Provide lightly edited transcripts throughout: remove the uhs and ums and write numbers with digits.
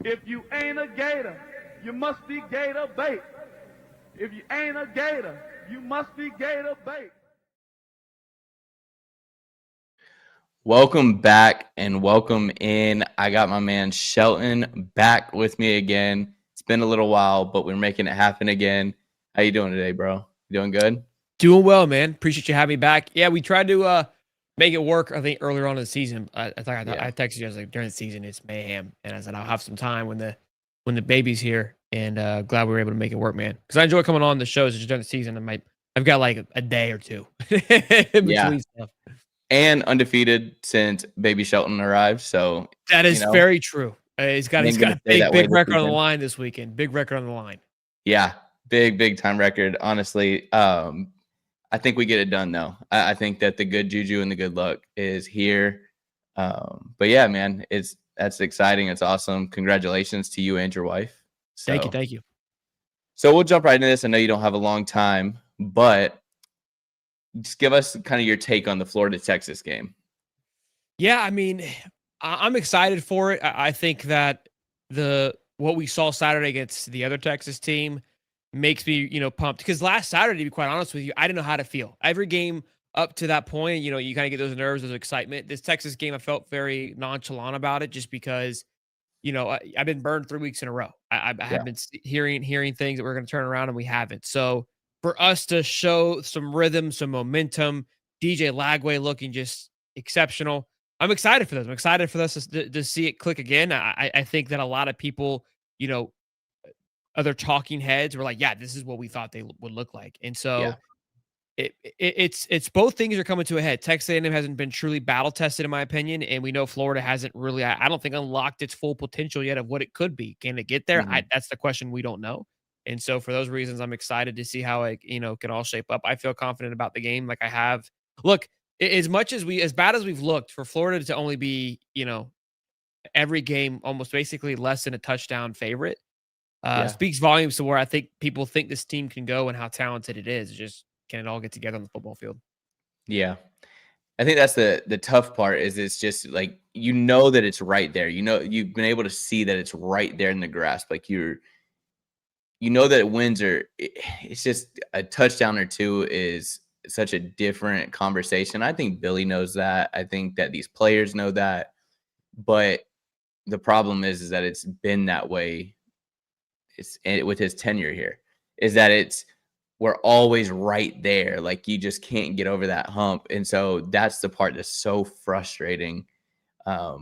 If you ain't a Gator, you must be Gator bait. If you ain't a Gator, you must be Gator bait. Welcome back and welcome in. I got my man Shelton back with me again. It's been a little while, but we're making it happen again. How you doing today, bro? You doing good? Doing well, man. Appreciate you having me back. Yeah, we tried to make it work, I think, earlier on in the season. I texted you, I was like, during the season, it's mayhem. And I said, I'll have some time when the baby's here. And glad we were able to make it work, man. Because I enjoy coming on the shows just during the season. I've got like a day or two in between stuff. And undefeated since baby Shelton arrived. So that is very true. He's got a big record on the line this weekend. Big record on the line. Yeah, big time record. Honestly, I think we get it done though. I think that the good juju and the good luck is here. But yeah, man, that's exciting. It's awesome. Congratulations to you and your wife. So, Thank you. So we'll jump right into this. I know you don't have a long time, but just give us kind of your take on the Florida-Texas game. Yeah, I mean, I'm excited for it. I think that what we saw Saturday against the other Texas team makes me, pumped. Because last Saturday, to be quite honest with you, I didn't know how to feel. Every game up to that point, you kind of get those nerves, those excitement. This Texas game, I felt very nonchalant about it just because, I've been burned 3 weeks in a row. I have been hearing things that we're going to turn around and we haven't. So for us to show some rhythm, some momentum, DJ Lagway looking just exceptional. I'm excited for this. I'm excited for us to see it click again. I think that a lot of people, other talking heads were like, yeah, this is what we thought they would look like. And so it's both things are coming to a head. Texas A&M hasn't been truly battle tested, in my opinion. And we know Florida hasn't really, I don't think, unlocked its full potential yet of what it could be. Can it get there? Mm-hmm. That's the question we don't know. And so for those reasons, I'm excited to see how it, can all shape up. I feel confident about the game. Like I have, look, as bad as we've looked for Florida to only be, every game almost basically less than a touchdown favorite, speaks volumes to where I think people think this team can go and how talented it is. Just can it all get together on the football field? Yeah. I think that's the tough part is it's just like, that it's right there. You've been able to see that it's right there in the grasp. Like that wins it's just a touchdown or two is such a different conversation. I think Billy knows that. I think that these players know that. But the problem is that it's been that way. With his tenure here, is that we're always right there. Like you just can't get over that hump. And so that's the part that's so frustrating. For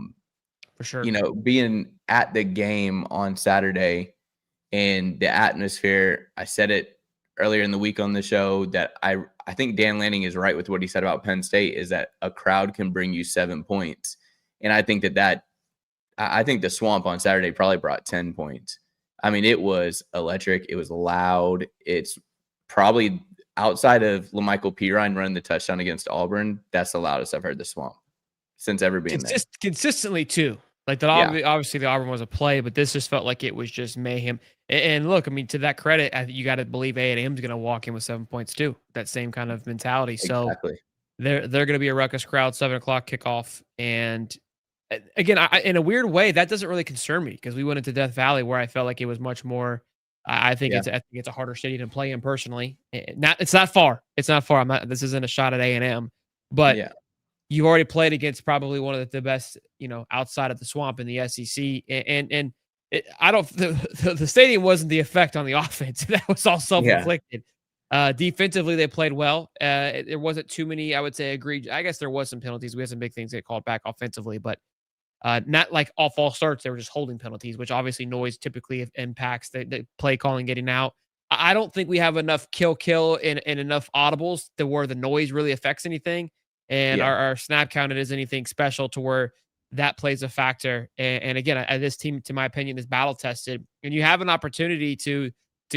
sure. Being at the game on Saturday and the atmosphere, I said it earlier in the week on the show that I think Dan Lanning is right with what he said about Penn State, is that a crowd can bring you 7 points. And I think I think the Swamp on Saturday probably brought 10 points. I mean, it was electric. It was loud. It's probably outside of LaMichael Pirine running the touchdown against Auburn, that's the loudest I've heard the Swamp since ever being there. Consistently, too. Like that, obviously the Auburn was a play, but this just felt like it was just mayhem. And look, I mean, to that credit, you got to believe A&M's going to walk in with 7 points too. That same kind of mentality. Exactly. So they're going to be a ruckus crowd, 7 o'clock kickoff. And again, in a weird way, that doesn't really concern me because we went into Death Valley where I felt like it was much more. I think it's a harder stadium to play in personally. It's not far. It's not far. This isn't a shot at A&M, but you've already played against probably one of the best, outside of the Swamp in the SEC. And the stadium wasn't the effect on the offense. That was all self-inflicted. Defensively, they played well. There wasn't too many, I would say, egregious. I guess there was some penalties. We had some big things get called back offensively, but not like all false starts. They were just holding penalties, which obviously noise typically impacts the play calling getting out. I don't think we have enough kill and enough audibles to where the noise really affects anything. And our snap count is anything special to where that plays a factor. And again, this team, to my opinion, is battle tested. And you have an opportunity to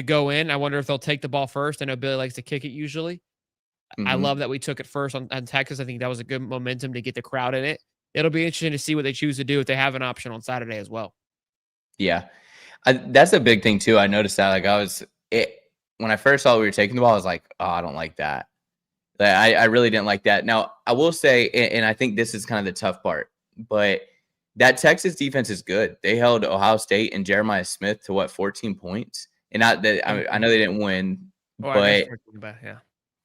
go in. I wonder if they'll take the ball first. I know Billy likes to kick it usually. Mm-hmm. I love that we took it first on Texas. I think that was a good momentum to get the crowd in it. It'll be interesting to see what they choose to do if they have an option on Saturday as well. Yeah. That's a big thing too. I noticed that when I first saw we were taking the ball, I was like, oh, I don't like that. I really didn't like that. Now, I will say, and I think this is kind of the tough part, but that Texas defense is good. They held Ohio State and Jeremiah Smith to 14 points. And not that I know they didn't win, Oh, I missed but 14, but yeah.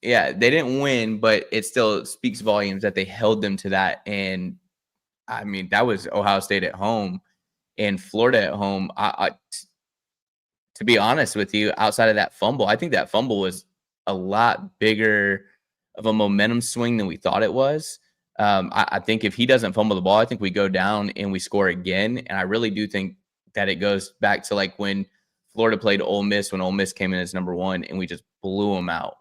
yeah, they didn't win, but it still speaks volumes that they held them to that. And I mean, that was Ohio State at home and Florida at home. To be honest with you, outside of that fumble, I think that fumble was a lot bigger of a momentum swing than we thought it was. I think if he doesn't fumble the ball, I think we go down and we score again. And I really do think that it goes back to like when Florida played Ole Miss, when Ole Miss came in as number 1 and we just blew them out.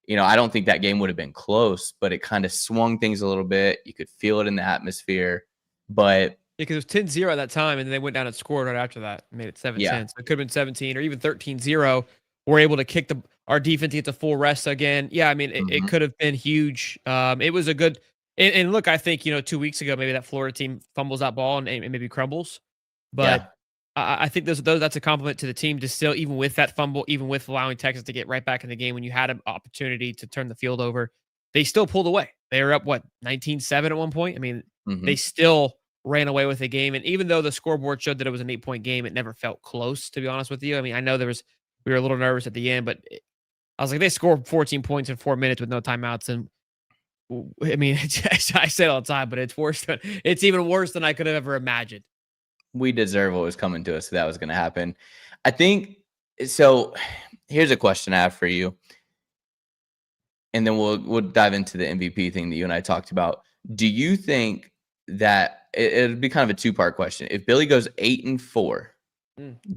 I don't think that game would have been close, but it kind of swung things a little bit. You could feel it in the atmosphere. But because it was 10-0 at that time, and then they went down and scored right after that, made it 7-10. yeah, So it could have been 17 or even 13-0. We're able to kick our defense to get the full rest again. Yeah, I mean, it could have been huge. It was a good and look, I think 2 weeks ago maybe that Florida team fumbles that ball and maybe crumbles, but yeah, I think that's a compliment to the team to still, even with that fumble, even with allowing Texas to get right back in the game when you had an opportunity to turn the field over, they still pulled away. They were up 19-7 at one point. I mean, they still ran away with the game. And even though the scoreboard showed that it was an 8-point game, it never felt close, to be honest with you. I mean, I know we were a little nervous at the end, but I was like, they scored 14 points in 4 minutes with no timeouts. And I mean, I say it all the time, but it's even worse than I could have ever imagined. we deserve what was coming to us. So that was going to happen. I think so. Here's a question I have for you. And then we'll dive into the MVP thing that you and I talked about. Do you think that it'd be kind of a 2-part question? If Billy goes 8-4,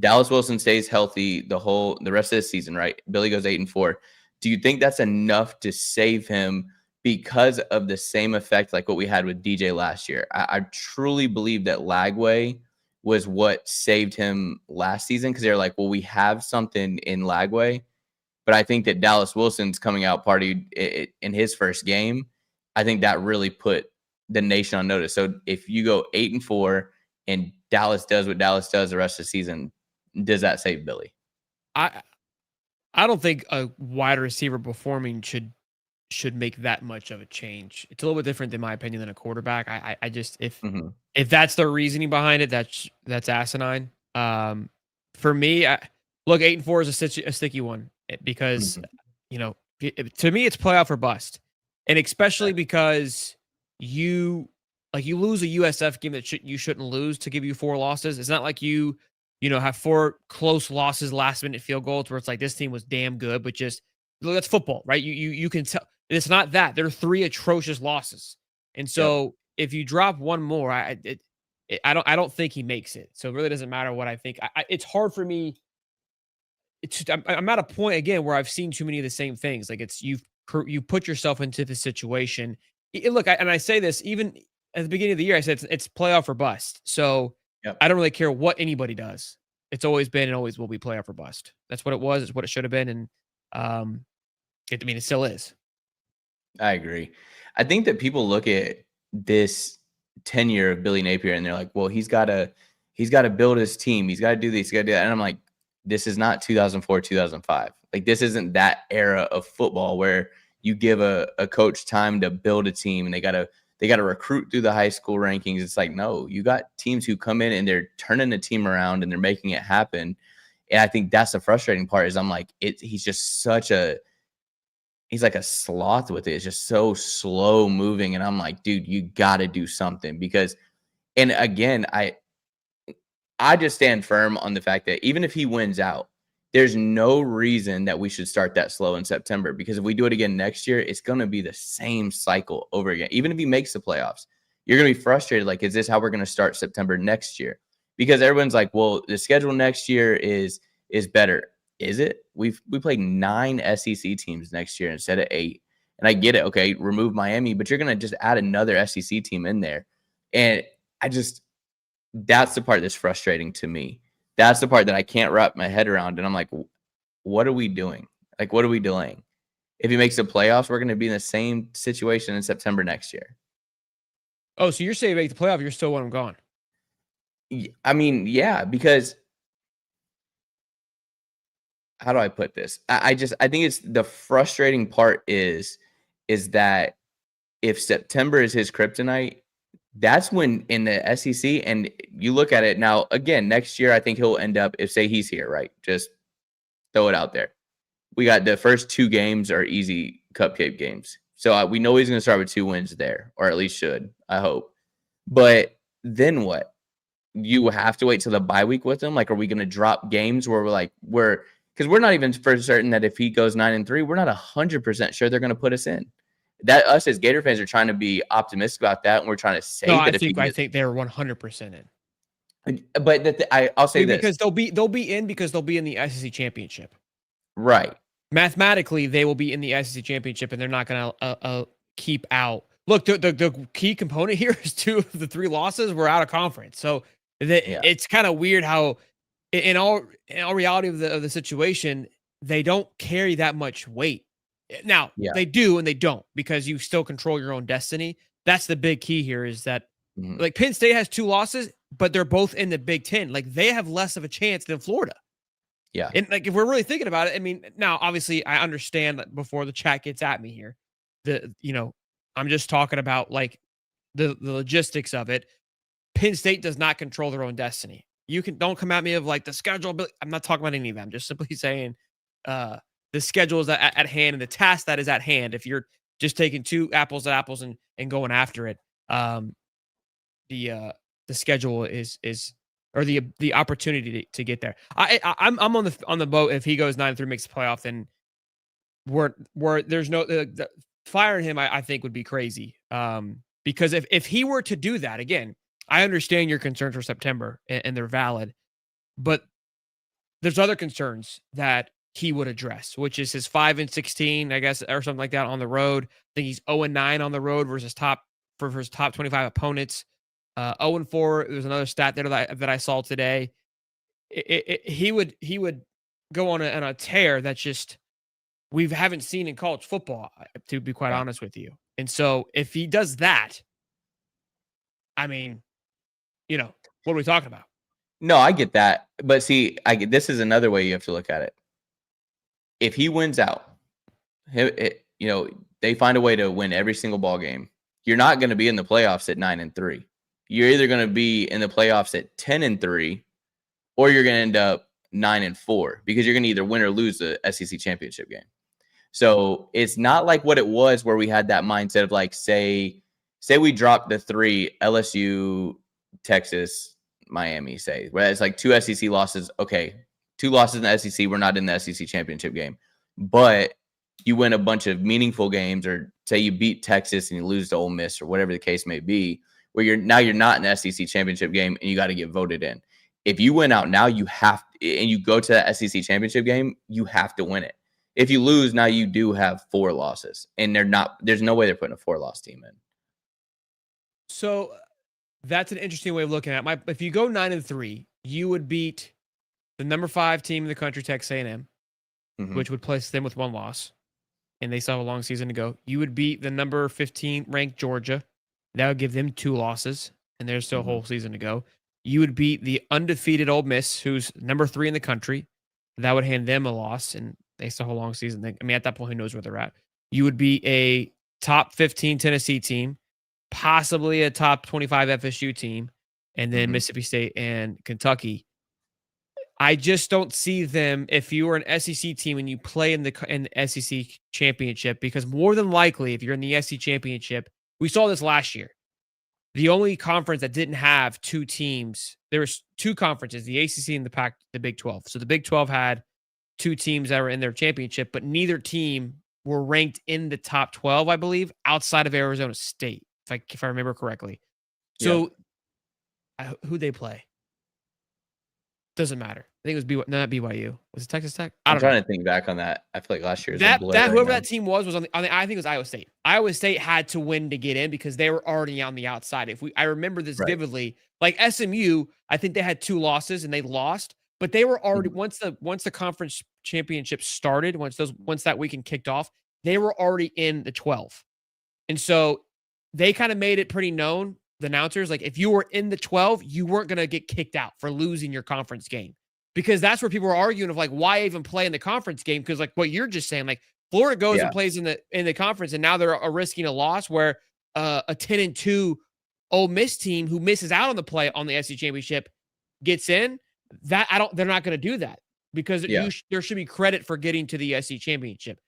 Dallas Wilson stays healthy the rest of the season, right? Billy goes 8-4. Do you think that's enough to save him because of the same effect like what we had with DJ last year? I truly believe that Lagway was what saved him last season because they're like, well, we have something in Lagway. But I think that Dallas Wilson's coming out party in his first game. I think that really put the nation on notice. So if you go 8-4 and Dallas does what Dallas does the rest of the season, does that save Billy? I don't think a wide receiver performing should make that much of a change. It's a little bit different, in my opinion, than a quarterback. I just if that's the reasoning behind it, that's asinine. For me, look, 8-4 is a sticky one because to me it's playoff or bust, and especially because you lose a USF game that you shouldn't lose to give you 4 losses. It's not like you have 4 close losses, last minute field goals where it's like this team was damn good, but just look, that's football, right? You can tell it's not that. There are 3 atrocious losses, and so if you drop one more, I don't think he makes it. So it really doesn't matter what I think. It's hard for me. I'm at a point again where I've seen too many of the same things. Like you put yourself into the situation. Look, I say this even at the beginning of the year. I said it's playoff or bust. So I don't really care what anybody does. It's always been and always will be playoff or bust. That's what it was. It's what it should have been, and it still is. I agree. I think that people look at this tenure of Billy Napier and they're like, well, he's got to build his team. He's got to do this. He's got to do that. And I'm like, this is not 2004, 2005. Like, this isn't that era of football where you give a coach time to build a team and they got to recruit through the high school rankings. It's like, no, you got teams who come in and they're turning the team around and they're making it happen. And I think that's the frustrating part is I'm like, he's just he's like a sloth with it. It's just so slow moving. And I'm like, dude, you got to do something because, and again, I just stand firm on the fact that even if he wins out, there's no reason that we should start that slow in September because if we do it again next year, it's going to be the same cycle over again. Even if he makes the playoffs, you're going to be frustrated. Like, is this how we're going to start September next year? Because everyone's like, well, the schedule next year is better. Is it? We played 9 SEC teams next year instead of 8. And I get it. Okay, remove Miami, but you're going to just add another SEC team in there. And that's the part that's frustrating to me. That's the part that I can't wrap my head around. And I'm like, what are we doing? Like, what are we doing? If he makes the playoffs, we're going to be in the same situation in September next year. Oh, so you're saying make the playoff, you're still want him gone? I mean, yeah, because how do I put this? I think it's the frustrating part is that if September is his kryptonite, That's when in the SEC, and you look at it now, again, next year, I think he'll end up, if say he's here, right? Just throw it out there. We got the first 2 games are easy cupcake games. So we know he's going to start with 2 wins there, or at least should, I hope. But then what? You have to wait till the bye week with him? Like, are we going to drop games where because we're not even for certain that if he goes 9-3, we're not 100% sure they're going to put us in. That us as Gator fans are trying to be optimistic about that, and we're trying to say No, that I think they're 100% in. But I'll say this because they'll be in because they'll be in the SEC championship. right. Mathematically, they will be in the SEC championship, and they're not going to keep out. Look, the key component here is 2 of the 3 losses were out of conference, so it's kind of weird how, in all reality of the situation, they don't carry that much weight. Now they do and they don't, because you still control your own destiny. That's the big key here, is that like Penn State has 2 losses, but they're both in the Big Ten. Like, they have less of a chance than Florida. Yeah. And like, if we're really thinking about it, I mean, now obviously I understand that before the chat gets at me here, I'm just talking about like the logistics of it. Penn State does not control their own destiny. Don't come at me of like the schedule, but I'm not talking about any of them. I'm just simply saying the schedule is at hand and the task that is at hand. If you're just taking 2 apples to apples and going after it, the schedule is or the opportunity to get there. I'm on the boat. If he goes 9-3, makes the playoff, then where there's no firing him, I think would be crazy. Because if he were to do that again, I understand your concerns for September and they're valid, but there's other concerns that he would address, which is his 5-16, I guess, or something like that on the road. I think he's 0-9 on the road versus his top 25 opponents. 0-4. There's another stat there that I saw today. He would go on a tear that's just we haven't seen in college football, to be quite honest with you. And so if he does that, I mean, what are we talking about? No, I get that. But see, this is another way you have to look at it. If he wins out, they find a way to win every single ball game. You're not going to be in the playoffs at 9-3. You're either going to be in the playoffs at 10-3, or you're going to end up 9-4, because you're going to either win or lose the SEC championship game. So it's not like what it was where we had that mindset of like, say we dropped the 3, LSU, Texas, Miami, where it's like 2 SEC losses. Okay, 2 losses in the SEC. We're not in the SEC championship game, but you win a bunch of meaningful games, or say you beat Texas and you lose to Ole Miss or whatever the case may be, where you're not in the SEC championship game and you got to get voted in. If you win out now, you have to, and you go to the SEC championship game, you have to win it. If you lose now, you do have 4 losses, and there's no way they're putting a 4-loss team in. So that's an interesting way of looking at it. If you go 9-3, you would beat the number 5 team in the country, Texas A&M, which would place them with 1 loss, and they still have a long season to go. You would beat the number 15 ranked Georgia. That would give them 2 losses, and there's still a whole season to go. You would beat the undefeated Ole Miss, who's number 3 in the country. That would hand them a loss, and they still have a long season. At that point, who knows where they're at? You would be a top 15 Tennessee team, possibly a top 25 FSU team, and then Mississippi State and Kentucky. I just don't see them, if you were an SEC team and you play in the SEC championship, because more than likely, if you're in the SEC championship, we saw this last year. The only conference that didn't have 2 teams, there was 2 conferences, the ACC and the Big 12. So the Big 12 had 2 teams that were in their championship, but neither team were ranked in the top 12, I believe, outside of Arizona State, if I remember correctly. So who'd they play? Doesn't matter. I think it was not BYU. Was it Texas Tech? I'm trying to think back on that. I feel like last year whoever that team was on I think it was Iowa State. Iowa State had to win to get in because they were already on the outside. I remember this vividly. Like SMU, I think they had 2 losses and they lost, but they were already once the conference championship started, once that weekend kicked off, they were already in the 12. And so they kind of made it pretty known, the announcers, like if you were in the 12, you weren't going to get kicked out for losing your conference game. Because that's where people were arguing of like, why even play in the conference game? Because like what you're just saying, like Florida goes and plays in the conference, and now they're risking a loss where a 10-2 Ole Miss team who misses out on the SEC championship gets in, they're not going to do that because there should be credit for getting to the SEC championship.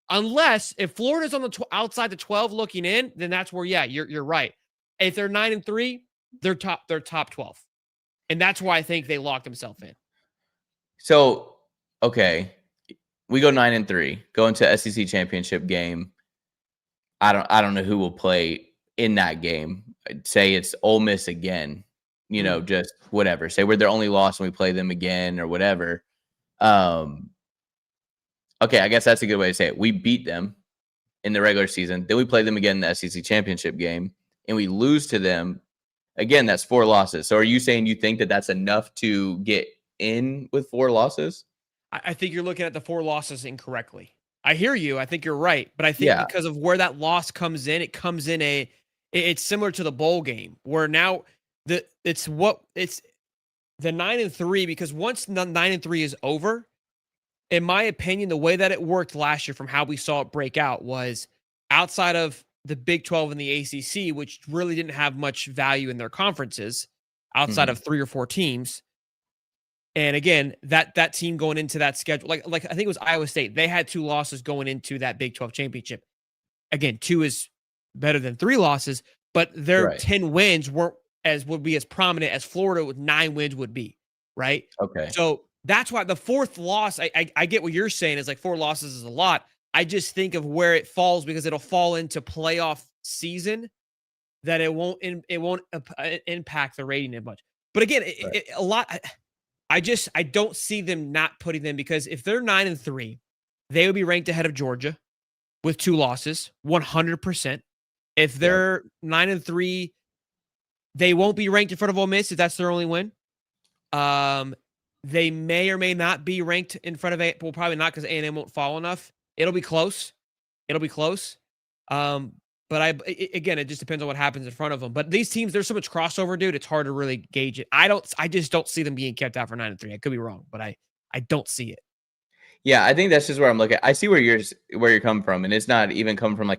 Unless if Florida's on the outside the 12 looking in, then that's where, you're right. If they're 9-3, they're top 12. And that's why I think they locked themselves in. So, okay, we go 9-3, go into SEC championship game. I don't know who will play in that game. I'd say it's Ole Miss again, just whatever. Say we're their only loss and we play them again or whatever. Okay, I guess that's a good way to say it. We beat them in the regular season. Then we play them again in the SEC championship game, and we lose to them. Again, that's 4 losses. So are you saying you think that that's enough to get in with 4 losses? I think you're looking at the 4 losses incorrectly. I hear you. I think you're right. But I think because of where that loss comes in, it comes in it's similar to the bowl game where now it's the 9-3, because once the 9-3 is over, in my opinion, the way that it worked last year from how we saw it break out was outside of the Big 12 and the ACC, which really didn't have much value in their conferences outside of 3 or 4 teams. And again, that team going into that schedule, like I think it was Iowa State, they had 2 losses going into that Big 12 championship. Again, 2 is better than 3 losses, but their 10 wins would be as prominent as Florida with 9 wins would be, right? Okay. So that's why the 4th loss, I get what you're saying is like 4 losses is a lot. I just think of where it falls because it'll fall into playoff season that it won't impact the rating as much. But again, a lot. I don't see them not putting them, because if they're 9-3, they would be ranked ahead of Georgia with 2 losses, 100%. If they're 9-3, they won't be ranked in front of Ole Miss if that's their only win. They may or may not be ranked in front of well, probably not, because A&M won't fall enough. It'll be close. But again, it just depends on what happens in front of them. But these teams, there's so much crossover, dude. It's hard to really gauge it. I just don't see them being kept out for 9-3. I could be wrong, but I don't see it. Yeah, I think that's just where I'm looking. I see where you're coming from, and it's not even coming from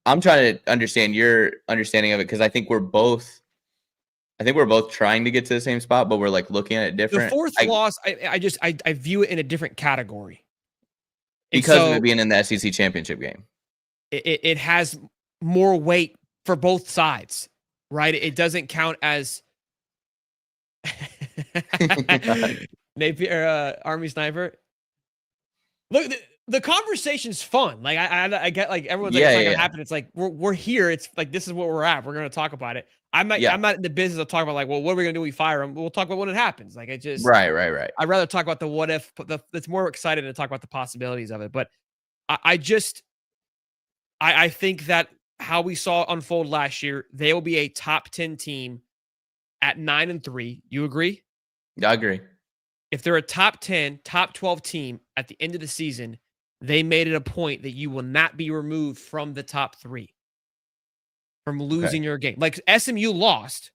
I'm trying to understand your understanding of it, because I think we're both trying to get to the same spot, but we're like looking at it different. The 4th loss, I view it in a different category because of it being in the SEC championship game. It has more weight for both sides, right? It doesn't count as Napier, Army Sniper. Look, the conversation's fun. Like I get, like, everyone's like, it's not gonna happen. It's like we're here. It's like, this is what we're at. We're gonna talk about it. I'm not in the business of talking about like, well, what are we gonna do when we fire him? We'll talk about when it happens. Like, it just right. I'd rather talk about the what if. It's more excited to talk about the possibilities of it. But I think that how we saw it unfold last year, they will be a top 10 team at 9-3. You agree? I agree. If they're a top 10, top 12 team at the end of the season, they made it a point that you will not be removed from the top 3 from losing your game. Like SMU lost,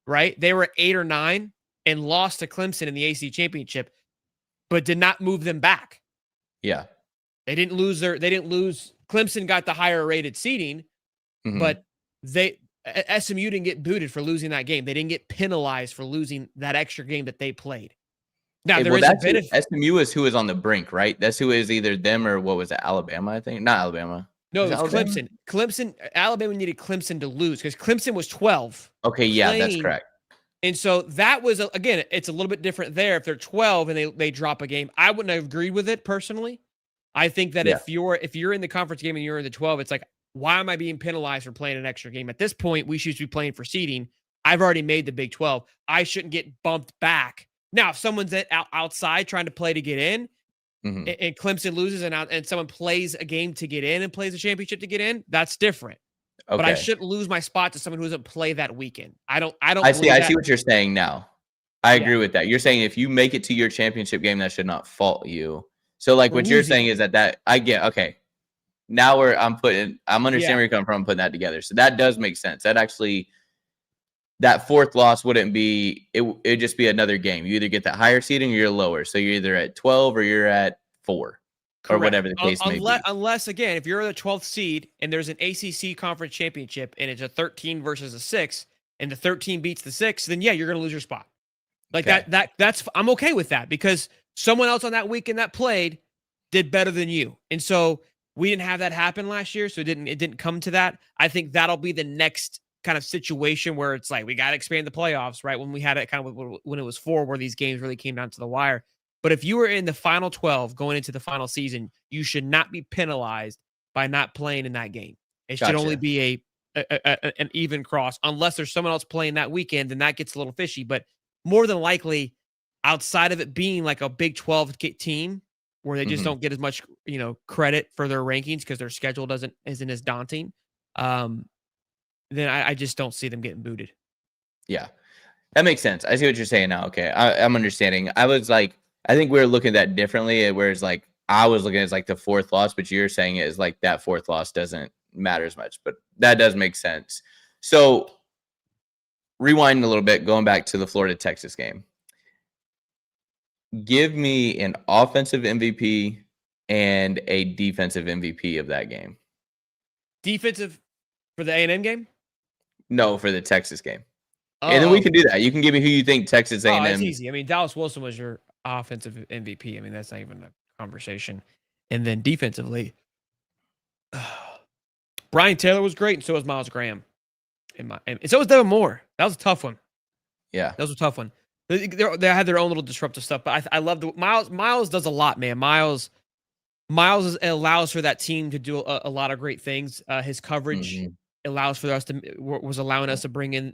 right? They were 8 or 9 and lost to Clemson in the AC championship, but did not move them back. Yeah. They didn't lose. Clemson got the higher rated seeding, but SMU didn't get booted for losing that game. They didn't get penalized for losing that extra game that they played. Now, there is a benefit. SMU is who is on the brink, right? That's who is either them or what was it, Alabama, I think? Not Alabama. No, it was Clemson. Alabama needed Clemson to lose because Clemson was 12. Okay, yeah, that's correct. And so that was, again, it's a little bit different there. If they're 12 and they drop a game, I wouldn't have agreed with it personally. I think that if you're in the conference game and you're in the 12, it's like, why am I being penalized for playing an extra game? At this point, we should be playing for seeding. I've already made the Big 12. I shouldn't get bumped back. Now, if someone's outside trying to play to get in, and Clemson loses and someone plays a game to get in and plays a championship to get in, that's different. Okay. But I shouldn't lose my spot to someone who doesn't play that weekend. I see what you're saying now. I agree with that. You're saying if you make it to your championship game, that should not fault you. So like what you're saying is that I get, okay. Now I'm understanding where you're coming from. I'm putting that together. So that does make sense. That 4th loss wouldn't be, it'd just be another game. You either get that higher seeding or you're lower. So you're either at 12 or you're at 4. or whatever the case may be. Unless, again, if you're the 12th seed and there's an ACC conference championship and it's a 13 versus a 6 and the 13 beats the 6, then yeah, you're going to lose your spot. Like that's I'm okay with that because someone else on that weekend that played did better than you. And so we didn't have that happen last year, so it didn't come to that. I think that'll be the next kind of situation where it's like we got to expand the playoffs, right? When we had it kind of when it was 4 where these games really came down to the wire. But if you were in the final 12 going into the final season, you should not be penalized by not playing in that game. It should only be an even cross unless there's someone else playing that weekend, then that gets a little fishy. But more than likely, outside of it being like a Big 12 team where they just don't get as much, credit for their rankings because their schedule isn't as daunting, then I just don't see them getting booted. Yeah, that makes sense. I see what you're saying now. Okay, I'm understanding. I think we were looking at that differently, whereas like I was looking at it as like the 4th loss, but you're saying it is like that 4th loss doesn't matter as much, but that does make sense. So rewinding a little bit, going back to the Florida-Texas game. Give me an offensive MVP and a defensive MVP of that game. Defensive for the A&M game? No, for the Texas game. And then we can do that. You can give me who you think Texas A&M. That's easy. I mean, Dallas Wilson was your offensive MVP. I mean, that's not even a conversation. And then defensively, Brian Taylor was great, and so was Miles Graham. And so was Devin Moore. That was a tough one. Yeah. That was a tough one. They had their own little disruptive stuff, but I love Miles. Miles does a lot, man. Miles allows for that team to do a lot of great things. His coverage allows for us was allowing us to bring in,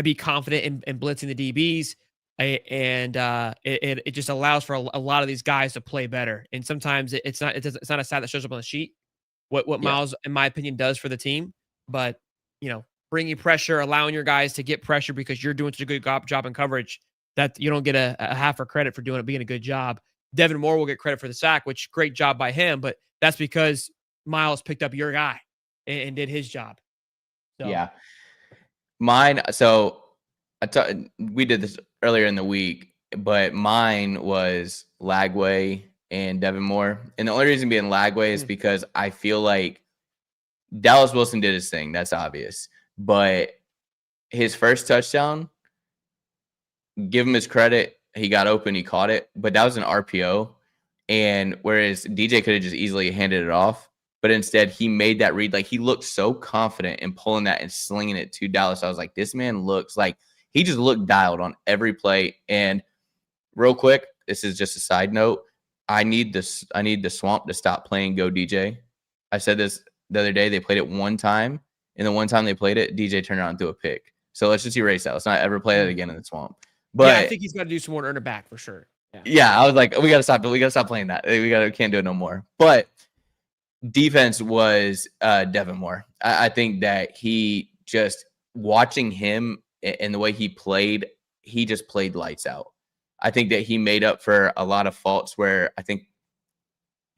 be confident in blitzing the DBs, and it just allows for a lot of these guys to play better. And sometimes it's not a stat that shows up on the sheet. What Miles, in my opinion, does for the team, but bringing pressure, allowing your guys to get pressure because you're doing such a good job in coverage that you don't get a half for credit for being a good job. Devin Moore will get credit for the sack, which great job by him, but that's because Miles picked up your guy and did his job. So. Yeah. Mine. So we did this earlier in the week, but mine was Lagway and Devin Moore. And the only reason being Lagway is because I feel like Dallas Wilson did his thing. That's obvious. But his first touchdown, give him his credit. He got open. He caught it. But that was an RPO. And whereas DJ could have just easily handed it off, but instead he made that read. Like, he looked so confident in pulling that and slinging it to Dallas. I was like, this man looks like he just looked dialed on every play. And real quick, this is just a side note. I need the Swamp to stop playing Go DJ. I said this the other day. They played it one time. And the one time they played it, DJ turned around and threw a pick. So let's just erase that. Let's not ever play that again in the Swamp. But yeah, I think he's got to do some more to earn it back for sure. Yeah, I was like, we gotta stop playing that. We can't do it no more. But defense was Devin Moore. I think that he just, watching him and the way he played, he just played lights out. I think that he made up for a lot of faults where I think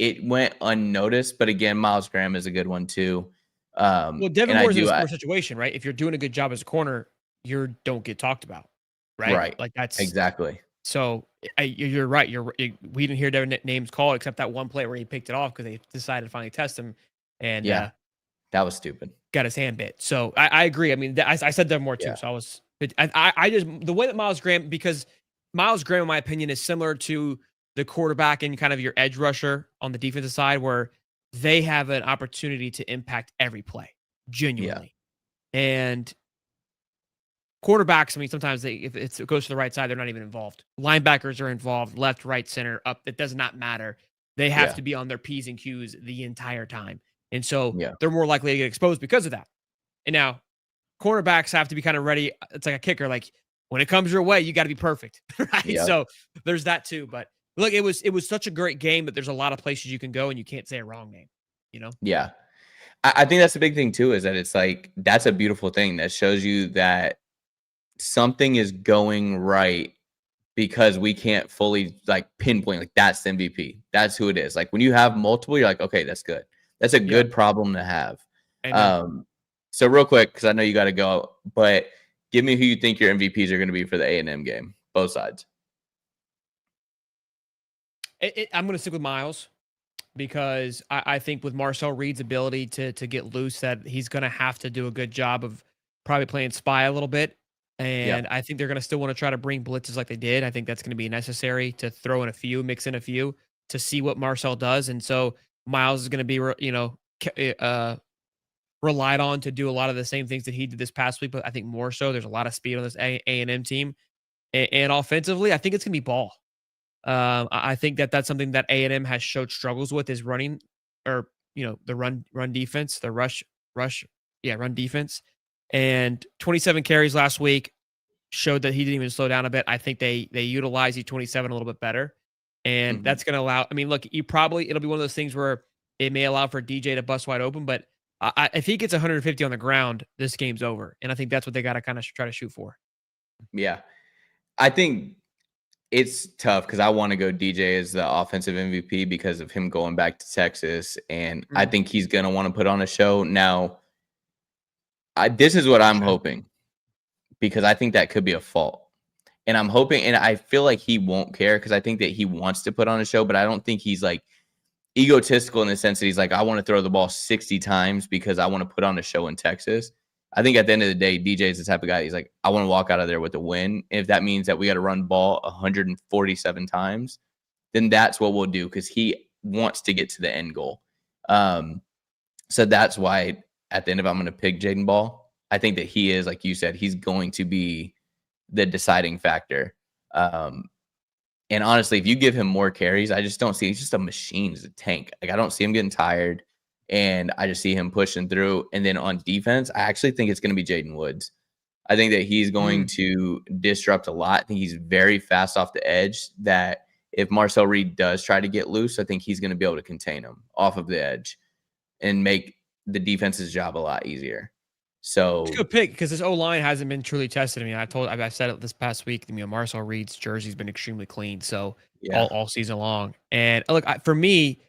it went unnoticed. But again, Miles Graham is a good one too. Well, Devin Moore's in a similar situation, right? If you're doing a good job as a corner, you don't get talked about, right? Right. Like that's exactly. So you're right. We didn't hear Devin names called except that one play where he picked it off because they decided to finally test him, and that was stupid. Got his hand bit. So I agree. I mean, I said Devin Moore too. Yeah. So I just the way that Miles Graham, because Miles Graham, in my opinion, is similar to the quarterback and kind of your edge rusher on the defensive side, where they have an opportunity to impact every play genuinely. Yeah. And quarterbacks, I mean, sometimes if it goes to the right side, they're not even involved. Linebackers are involved, left, right, center, up. It does not matter. They have to be on their P's and Q's the entire time. And so they're more likely to get exposed because of that. And now cornerbacks have to be kind of ready. It's like a kicker. Like, when it comes your way, you got to be perfect. Right. Yeah. So there's that too. But look, it was such a great game, but there's a lot of places you can go and you can't say a wrong name, Yeah. I think that's the big thing too, is that it's like, that's a beautiful thing that shows you that something is going right because we can't fully like pinpoint, like, that's the MVP. That's who it is. Like, when you have multiple, you're like, okay, that's good. That's a good problem to have. So real quick, because I know you got to go, but give me who you think your MVPs are going to be for the A&M game, both sides. I'm going to stick with Miles. because I think with Marcel Reed's ability to get loose, that he's going to have to do a good job of probably playing spy a little bit. Yeah. And I think they're going to still want to try to bring blitzes like they did. I think that's going to be necessary to throw in a few, mix in a few to see what Marcel does. And so Miles is going to be, relied on to do a lot of the same things that he did this past week, but I think more so. There's a lot of speed on this A&M team, and offensively, I think it's going to be ball. I think that that's something that A&M has showed struggles with is running, or the run defense, the run defense, and 27 carries last week showed that he didn't even slow down a bit. I think they utilize E27 a little bit better, and Mhm. that's going to allow. I mean, look, it'll be one of those things where it may allow for DJ to bust wide open, but if he gets 150 on the ground, this game's over, and I think that's what they got to kind of try to shoot for. Yeah. I think it's tough because I want to go DJ as the offensive MVP because of him going back to Texas, and I think he's going to want to put on a show. Now, this is what I'm hoping, because I think that could be a fault. And I'm hoping, and I feel like he won't care because I think that he wants to put on a show, but I don't think he's like egotistical in the sense that he's like, I want to throw the ball 60 times because I want to put on a show in Texas. I think at the end of the day, DJ is the type of guy, he's like, I want to walk out of there with a win. If that means that we got to run ball 147 times, then that's what we'll do, because he wants to get to the end goal. So that's why at the end of it, I'm going to pick Jaden Ball. I think that he is, like you said, he's going to be the deciding factor. And honestly, if you give him more carries, I just don't see, he's just a machine. He's a tank. Like, I don't see him getting tired, and I just see him pushing through. And then on defense, I actually think it's going to be Jaden Woods. I think that he's going to disrupt a lot. I think he's very fast off the edge, that if Marcel Reed does try to get loose, I think he's going to be able to contain him off of the edge and make the defense's job a lot easier. So it's a good pick because this O-line hasn't been truly tested. I mean, I said it this past week. Marcel Reed's jersey's been extremely clean, so all season long. And look, for me,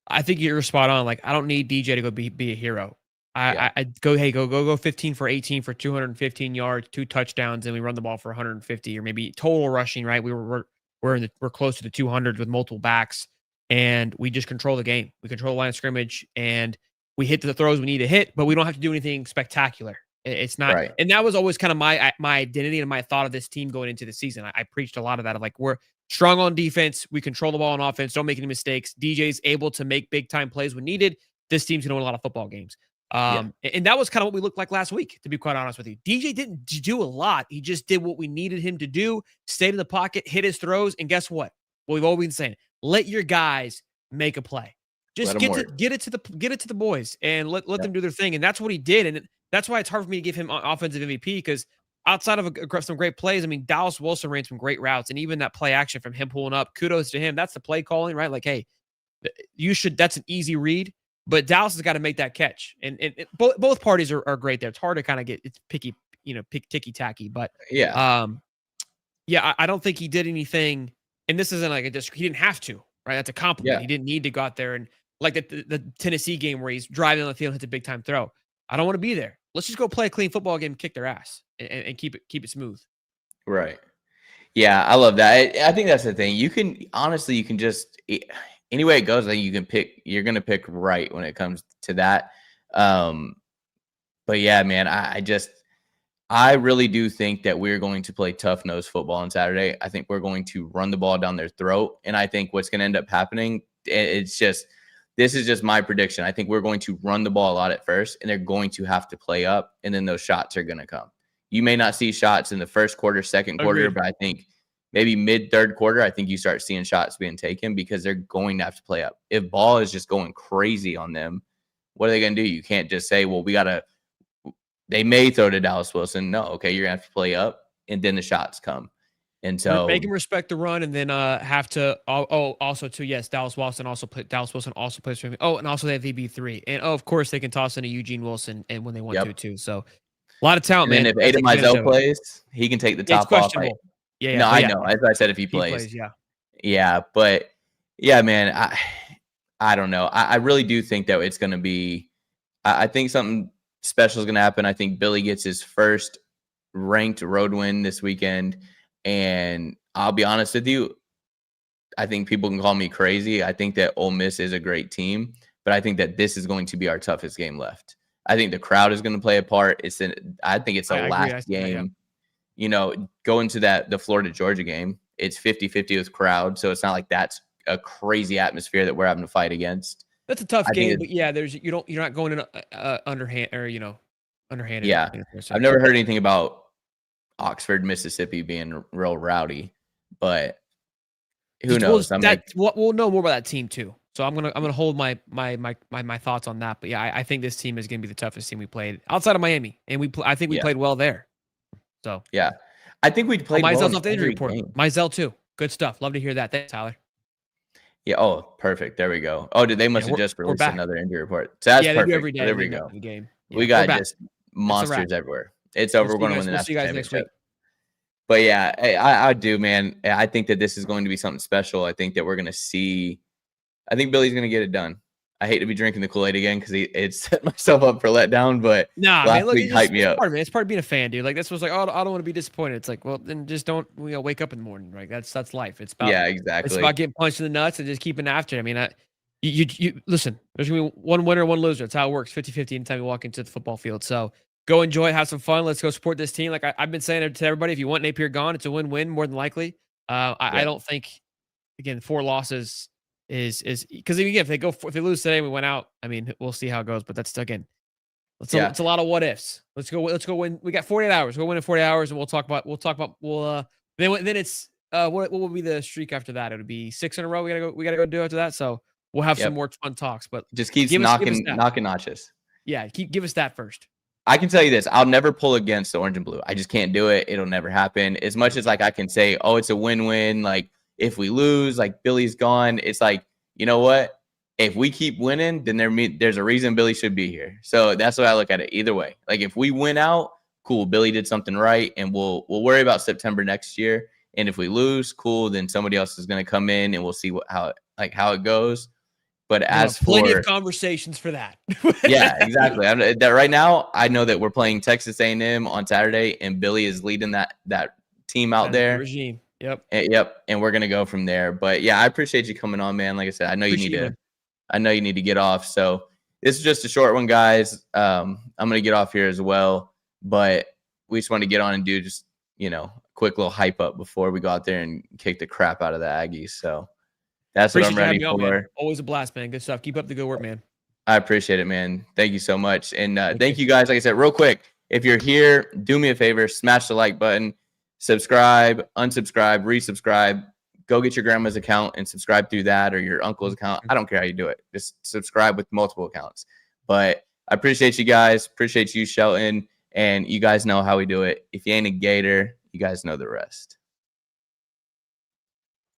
I think you're spot on. Like, I don't need DJ to go be a hero. I go 15 for 18 for 215 yards, 2 touchdowns, and we run the ball for 150, or maybe total rushing. Right, we're close to the 200 with multiple backs, and we just control the game. We control the line of scrimmage, and we hit the throws we need to hit, but we don't have to do anything spectacular. It's not, right. And that was always kind of my identity and my thought of this team going into the season. I preached a lot of that, of like, we're strong on defense, we control the ball on offense, don't make any mistakes. DJ's able to make big time plays when needed. This team's going to win a lot of football games. And that was kind of what we looked like last week, to be quite honest with you. DJ didn't do a lot. He just did what we needed him to do, stayed in the pocket, hit his throws, and guess what? Well, we've always been saying, let your guys make a play. Just get it to the boys and let them do their thing. And that's what he did. And that's why it's hard for me to give him offensive MVP, because outside of some great plays, I mean, Dallas Wilson ran some great routes, and even that play action from him pulling up, kudos to him. That's the play calling, right? Like, hey, that's an easy read, but Dallas has got to make that catch. And both parties are great there. It's hard to kind of get, it's picky, ticky tacky, but I don't think he did anything. And this isn't like he didn't have to, right? That's a compliment. He didn't need to go out there and, like the Tennessee game where he's driving on the field, hits a big time throw. I don't want to be there. Let's just go play a clean football game, kick their ass, and keep it smooth. Right. Yeah, I love that. I think that's the thing. You can just, any way it goes, I think you can pick. You're gonna pick right when it comes to that. But yeah, man, I really do think that we're going to play tough-nosed football on Saturday. I think we're going to run the ball down their throat, and I think what's going to end up happening, this is just my prediction. I think we're going to run the ball a lot at first, and they're going to have to play up, and then those shots are going to come. You may not see shots in the first quarter, second quarter, but I think maybe mid-third quarter, I think you start seeing shots being taken, because they're going to have to play up. If ball is just going crazy on them, what are they going to do? You can't just say, well, they may throw to Dallas Wilson. No, okay, you're going to have to play up, and then the shots come. And so make him respect the run, and then have to also too, yes, Dallas Wilson also plays for me. Oh, and also they have VB3. And of course they can toss in a Eugene Wilson and when they want to too. So a lot of talent, and man. Then if Aiden Mizell plays, he can take the top off. I know. As I said, if he plays. Yeah, but yeah, man, I don't know. I really do think that it's going to be, I think something special is going to happen. I think Billy gets his first ranked road win this weekend. And I'll be honest with you, I think people can call me crazy. I think that Ole Miss is a great team, but I think that this is going to be our toughest game left. I think the crowd is going to play a part. I think it's a I agree. last game. You know, going to the Florida Georgia game, it's 50-50 with crowd, so it's not like that's a crazy atmosphere that we're having to fight against. That's a tough game, but yeah, you're not going in underhand or underhanded. Yeah, I've never heard anything about Oxford, Mississippi being real rowdy, but who knows? We'll know more about that team too. So I'm gonna hold my thoughts on that. But yeah, I think this team is gonna be the toughest team we played outside of Miami, and I think we played well there. So yeah, I think we played. Mysel's off the injury report. Myzel too. Good stuff. Love to hear that. Thanks, Tyler. Yeah. Oh, perfect. There we go. Oh, they must have just released another injury report. So that's perfect. Every day. There we go. The game. Yeah, we got just monsters everywhere. It's over. We're going to win the national championship. But yeah, I do, man. I think that this is going to be something special. I think that we're going to see. I think Billy's going to get it done. I hate to be drinking the Kool-Aid again because it set myself up for letdown. But man, look, hyped me up. It's part of being a fan, dude. Like this was like, oh, I don't want to be disappointed. It's like, well, then just don't wake up in the morning. Right? That's life. It's about exactly. It's about getting punched in the nuts and just keeping after it. I mean, you listen. There's gonna be one winner, one loser. That's how it works. 50-50 anytime you walk into the football field. So go enjoy it, have some fun. Let's go support this team. Like I've been saying to everybody, if you want Napier gone, it's a win-win more than likely. I don't think, again, 4 losses is because again, if they lose today, we went out. I mean, we'll see how it goes. But that's again, it's a lot of what ifs. Let's go win. We got 48 hours. We'll win in 40 hours, and we'll talk about then it's what will be the streak after that? It would be 6 in a row. We gotta go do after that. So we'll have some more fun talks. But just keep knocking notches. Yeah, give us that first. I can tell you this. I'll never pull against the orange and blue. I just can't do it. It'll never happen. As much as like I can say, oh, it's a win-win. Like if we lose, like Billy's gone. It's like, you know what? If we keep winning, then there's a reason Billy should be here. So that's the way I look at it either way. Like if we win out, cool, Billy did something right. And we'll worry about September next year. And if we lose, cool, then somebody else is going to come in and we'll see how it goes. But as for plenty of conversations for that. Yeah, exactly. That right now, I know that we're playing Texas A&M on Saturday, and Billy is leading that team out there. Regime. Yep. And we're gonna go from there. But yeah, I appreciate you coming on, man. Like I said, I know you need to get off. So this is just a short one, guys. I'm gonna get off here as well. But we just want to get on and do just a quick little hype up before we go out there and kick the crap out of the Aggies. So. That's what I'm ready for. Always a blast, man. Good stuff. Keep up the good work, man. I appreciate it, man. Thank you so much. And thank you guys. Like I said, real quick, if you're here, do me a favor, smash the like button, subscribe, unsubscribe, resubscribe. Go get your grandma's account and subscribe through that or your uncle's account. I don't care how you do it. Just subscribe with multiple accounts. But I appreciate you guys. Appreciate you, Shelton. And you guys know how we do it. If you ain't a Gator, you guys know the rest.